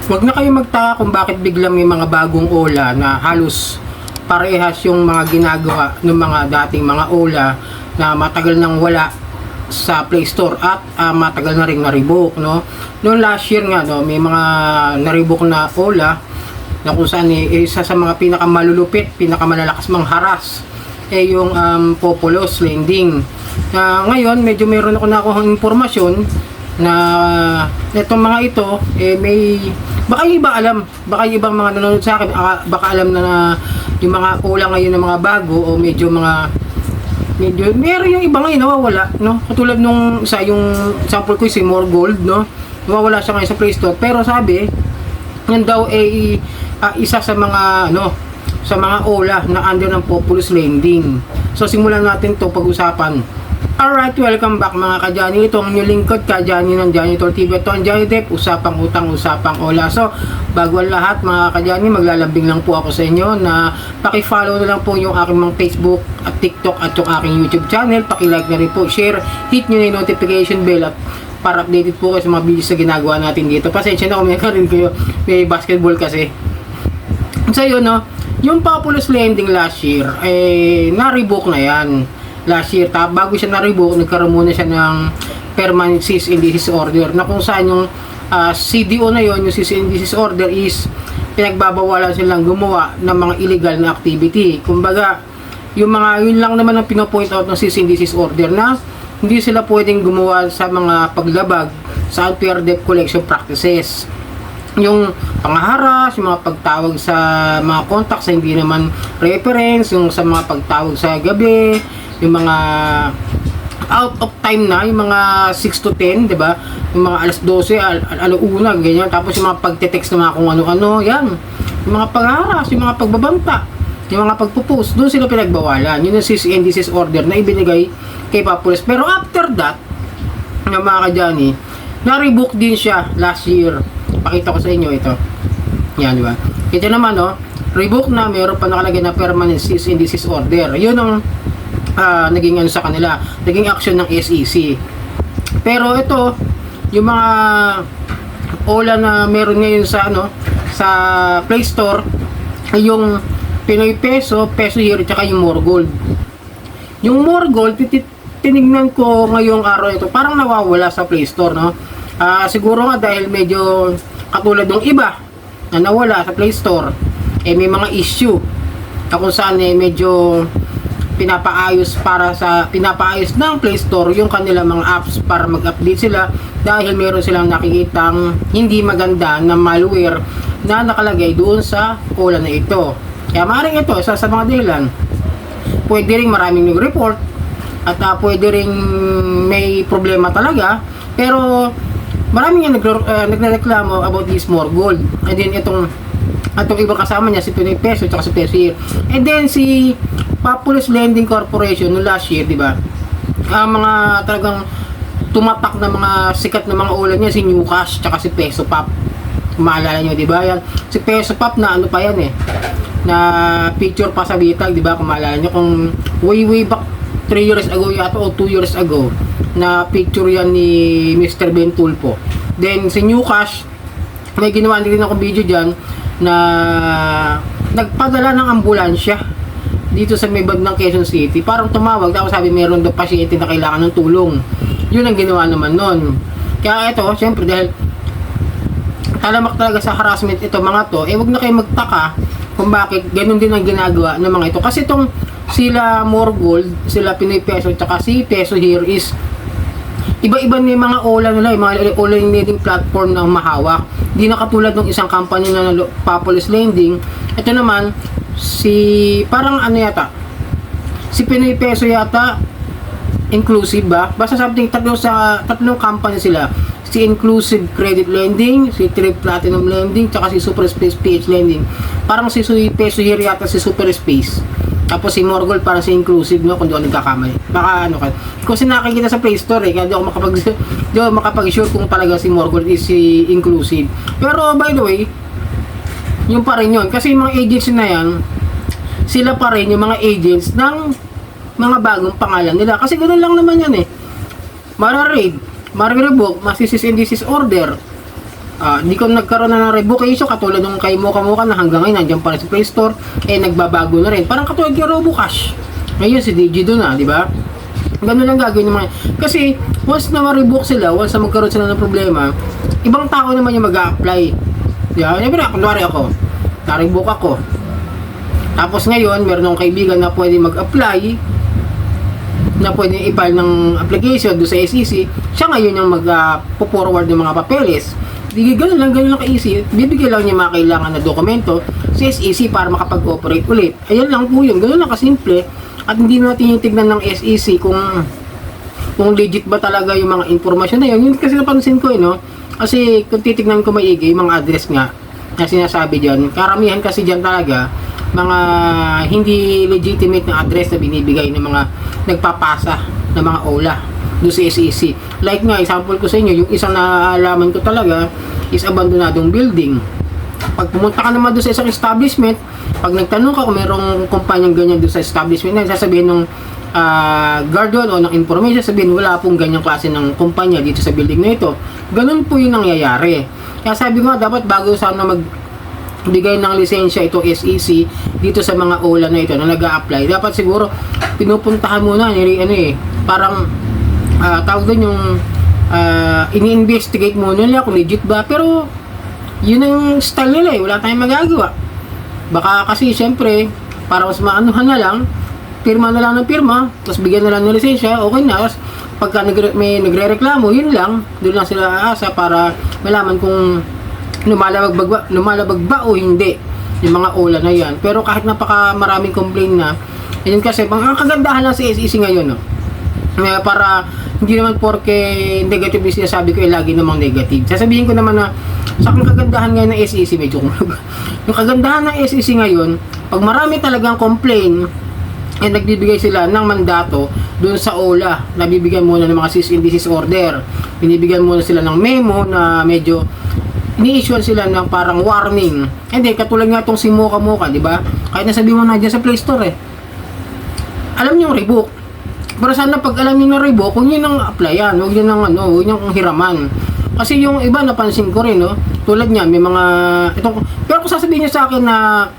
Huwag na kayo magtaka kung bakit biglang may mga bagong OLA na halos parehas yung mga ginagawa ng mga dating mga OLA na matagal nang wala sa Play Store at matagal na rin na-revoke, no? Noong last year nga, no, may mga na-revoke na OLA na kung saan isa sa mga pinakamalulupit, pinakamalalakas mangharas yung Populous Lending. Ngayon, medyo meron ako nakuha impormasyon na itong mga ito may baka yung iba alam, baka yung ibang mga nanonood sa akin baka alam na yung mga OLA ngayon ng mga bago o medyo meron yung iba ngayon nawawala, no? Katulad nung isa yung sample ko si More Gold, no? Nawawala siya ngayon sa Play Store, pero sabi yan daw isa sa mga sa mga OLA na under ng Populous Lending. So simulan natin to pag-usapan. Alright, welcome back mga ka-Johnny. Ito ang inyong lingkod, ka-Johnny ng Janitor TV. Ito ang Johnny Depp, usapang utang, usapang OLA. So, bago ang lahat mga ka-Johnny, maglalambing lang po ako sa inyo na paki-follow na lang po yung aking mga Facebook at TikTok at yung aking YouTube channel. Paki-like na rin po, share, hit nyo na yung notification bell at para updated po kayo sa mga videos na ginagawa natin dito. Pasensya na kung may rin kayo, may basketball kasi. So yun, no, yung Populous Lending last year, na-revoke na yan. Last year, bago siya na-revoke, nagkaroon muna siya ng permanent cease and desist order na kung saan yung CDO na yon, yung cease and desist order is pinagbabawalan silang gumawa ng mga illegal na activity. Kumbaga, yun lang naman ang pinopoint out ng cease and desist order na hindi sila pwedeng gumawa sa mga paglabag sa unfair debt collection practices. Yung panghaharas, yung mga pagtawag sa mga contacts sa hindi naman reference, yung sa mga pagtawag sa gabi, yung mga out of time na, yung mga 6 to 10, di ba? Yung mga alas 12, alauna, ganyan. Tapos yung mga pagte-text na mga kung ano-ano, yan. Yung mga pangharas, yung mga pagbabanta, yung mga pagpo-post, doon sila pinagbawalan. Yun yung cease and desist order na ibinigay kay Populous. Pero after that, yung mga ka-Johnny, na-revoke din siya last year. Pakita ko sa inyo ito. Yan, di ba? Ito naman, no, revoke na, mayroon pa nakalagay na permanent cease and desist order. Yun ang naging sa kanila, naging action ng SEC. Pero ito, yung mga OLA na meron ngayon sa sa Play Store ay yung Pinoy Peso, Peso Hero, tsaka yung More Gold. Yung More Gold, tinignan ko ngayong araw ito, parang nawawala sa Play Store, no? Siguro nga dahil medyo katulad ng iba na nawala sa Play Store, may mga issue na kung saan medyo pinapaayos ng Play Store yung kanilang mga apps para mag-update sila dahil meron silang nakikitang hindi maganda na malware na nakalagay doon sa OLA na ito. Kaya maaaring ito isa sa mga dahilan. Pwede rin maraming nag-report at pwede rin may problema talaga, pero maraming nagreklamo about this More Gold. And then itong ibang kasama niya, si Pinoy Peso at si Peso Hero. And then si Populous Lending Corporation no last year, di ba? Mga talagang tumatak na mga sikat na mga OLA niya, si New Cash at si Peso Pop. Maalala niyo, di ba? Yan, si Peso Pop na ano pa yan na picture pa sa bitag, di ba? Kung maalala niyo, kung way back 3 years ago yata o 2 years ago na picture yan ni Mr. Ben Tulfo. Then si New Cash, may ginawa din ako video dyan na nagpadala ng ambulansya dito sa may bag ng Quezon City. Parang tumawag, tapos sabi meron daw pasyente na kailangan ng tulong. Yun ang ginawa naman nun. Kaya ito, syempre dahil talamak talaga sa harassment ito mga to, wag na kayo magtaka kung bakit ganun din ang ginagawa ng mga ito. Kasi itong sila More Gold, sila Pinoy Peso, tsaka si Peso Hero is iba-iba na yung mga OLA nila, yung mga OLA lending platform na mahawak. Hindi na katulad ng isang company na Populous Lending. Ito naman, parang yata, si Pinoy Peso yata, inclusive ba? Basta something, tatlong company sila. Si Inclusive Credit Lending, si Trip Platinum Lending, tsaka si Super Space PH Lending. Parang si Peso Hero yata si Super Space. Tapos si More Gold parang si Inclusive, no, kung di ako nagkakamali. Baka ano ka. Kasi nakikita sa Play Store kaya di ako makapag-sure kung talaga si More Gold is si Inclusive. Pero by the way, yung pa rin yun. Kasi yung mga agents na yan, sila pa rin yung mga agents ng mga bagong pangalan nila. Kasi ganoon lang naman yan Mara-raid, mara-revoke, masisis and desist order. Hindi ko nagkaroon na ng revocation katulad nung kay Mocha Mocha na hanggang ngayon nandiyan pa rin sa Play Store, nagbabago na rin. Parang katulad kay Robocash. Ngayon si Digi doon na, di ba? Ganun lang gagawin ng mga... Kasi once na ma-revoke sila, once na magkaroon sila ng problema, ibang tao naman yung mag-a-apply. Yeah, siyempre, kunwari ako, na-revoke ako. Tapos ngayon, meron akong kaibigan na pwede mag-apply, na pwede i-file ng application doon sa SEC, siya ngayon yung mag-forward ng mga papeles. Di ganun lang ka-easy. Bibigyan lang niya mga kailangan na dokumento sa SEC para makapag-operate ulit. Ayan lang po yun. Ganun lang kasimple. At hindi natin tignan ng SEC kung legit ba talaga yung mga informasyon na yun. Yun kasi napansin ko no? Kasi kung titignan ko maigi, yung mga address nga na sinasabi dyan, karamihan kasi dyan talaga mga hindi legitimate na address na binibigay ng mga nagpapasa ng mga OLA doon sa SEC. Like nga, example ko sa inyo, yung isang naalaman ko talaga is abandonadong building. Pag pumunta ka naman doon sa isang establishment, pag nagtanong ka kung merong kumpanyang ganyan doon sa establishment na, sasabihin ng guard doon o ng information, sabihin wala pong ganyang klase ng kumpanya dito sa building na ito. Ganun po yung nangyayari. Kaya sabi ko nga, dapat bago sana bigay ng lisensya itong SEC dito sa mga OLA na ito na nag-a-apply, dapat siguro pinupuntahan muna parang tawag doon yung ini-investigate muna nila kung legit ba, pero yun ang style nila wala tayong magagawa. Baka kasi syempre para mas maanuhan na lang, pirma na lang ng pirma, tapos bigyan na lang ng lisensya, okay na. Tapos pagka may nagre-reklamo, yun lang, doon lang sila aasa para malaman kung lumalabag ba o hindi yung mga OLA na yan. Pero kahit napaka maraming complaint na, yun kasi ang kagandahan lang sa SEC ngayon para hindi naman porke negative yung sinasabi ko lagi namang negative. Sasabihin ko naman na sa kagandahan ngayon ng SEC, medyo yung kagandahan ng SEC ngayon, pag marami talagang complaint, nagbibigay sila ng mandato doon sa OLA, nabibigyan muna ng mga cease and desist order, binibigyan muna sila ng memo na medyo ini-issue sila ng parang warning. Hindi, katulad nga itong si Mocha Mocha, di ba? Kahit nasabi mo na dyan sa Play Store alam niyo yung revoke. Pero sana pag alam niyo na revoke, huwag niyo nang applyan, huwag niyo nang huwag niyo nang hiraman. Kasi yung iba napansin ko rin, tulad niya, may mga pero kung sasabihin niyo sa akin na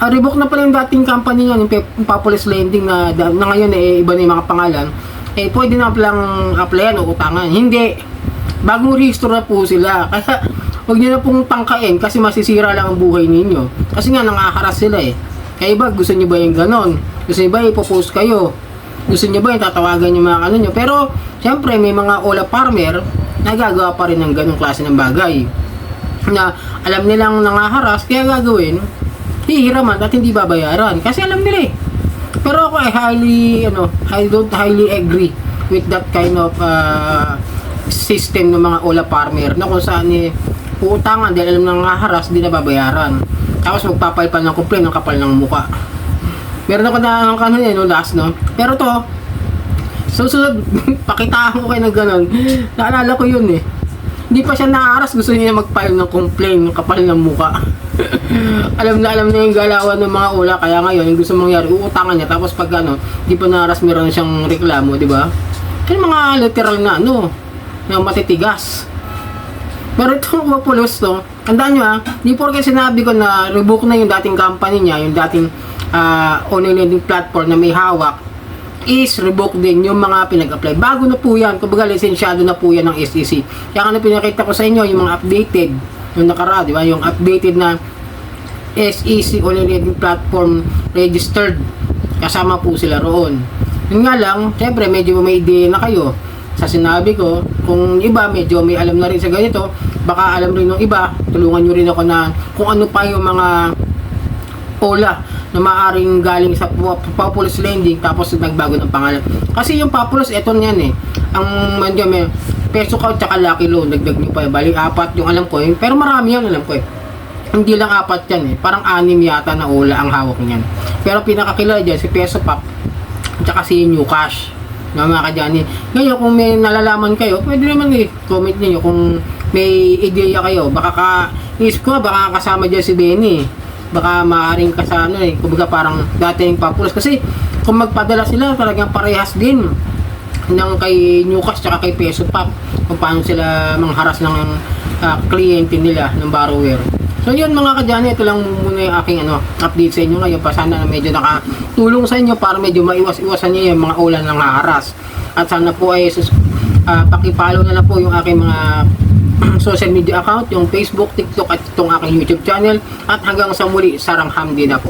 revoke na pala yung dating company niya, yung Populous Lending na ngayon iba na yung mga pangalan, pwede na palang applyan o utangan. Hindi. Bagong rehistro na po sila. Kaya huwag nyo na pong tangkain kasi masisira lang ang buhay ninyo. Kasi nga nangaharas sila Kaya iba, gusto nyo ba yung ganon? Gusto nyo ba ipopost kayo? Gusto nyo ba yung tatawagan yung mga nyo? Pero, syempre, may mga OLA farmer na gagawa pa rin ng ganong klase ng bagay. Na alam nilang nangaharas, kaya gagawin, hihiraman at hindi babayaran. Kasi alam nila Pero ako I don't highly agree with that kind of system ng mga OLA farmer na kung saan uutangan dahil alam nang haras, di na babayaran. Tapos magpapile pa ng complaint ng kapal ng muka. Meron ako na last Pero to, susunod, pakitaan ko kayo ng ganun. Naalala ko yun Hindi pa siya naaras, gusto niya mag-file ng complaint ng kapal ng muka. alam na yung galawan ng mga OLA, kaya ngayon, yung gusto mangyari, uutangan niya. Tapos pag di pa naaras, meron siyang reklamo, di ba? Yung mga literal na na matitigas. Pero itong Populous tandaan nyo di porke sinabi ko na revoke na yung dating company niya, yung dating online lending platform na may hawak, is revoke din yung mga pinag-apply. Bago na po yan, kumbaga lisensyado na po yan ng SEC. Kaya na pinakita ko sa inyo yung mga updated, yung nakara, di ba? Yung updated na SEC online lending platform registered, kasama po sila roon. Yun nga lang, syempre medyo may idea na kayo sa sinabi ko. Kung iba medyo may alam na rin sa ganito, baka alam rin ng iba, tulungan nyo rin ako na kung ano pa yung mga OLA na maaaring galing sa Populous Lending tapos nagbago ng pangalan. Kasi yung Populous, eto yan ang may peso ka tsaka lucky loan, dagdag nyo pa bali 4 yung alam ko pero marami yan alam ko hindi lang 4 yan parang 6 yata na OLA ang hawak niyan. Pero pinakakilala dyan si Peso Pop tsaka si New Cash na mga kadyani. Ngayon kung may nalalaman kayo, pwede naman comment niyo kung may ideya kayo. Baka baka kasama dyan si Benny. Baka maaaring kasama kumbaga parang dati yung Populous. Kasi kung magpadala sila, talagang parehas din ng kay New Cash tsaka kay Peso Pop. kung paano sila mangharas ng kliyente nila ng borrower. So yun mga kadyani, ito lang muna yung aking update sa inyo ngayon. Sana na medyo nakatulong sa inyo para medyo maiwas-iwasan nyo yung mga ulan ng haras. At sana po ay pakipollow na po yung aking mga social media account, yung Facebook, TikTok at itong aking YouTube channel. At hanggang sa muli, sarang hamdi na po.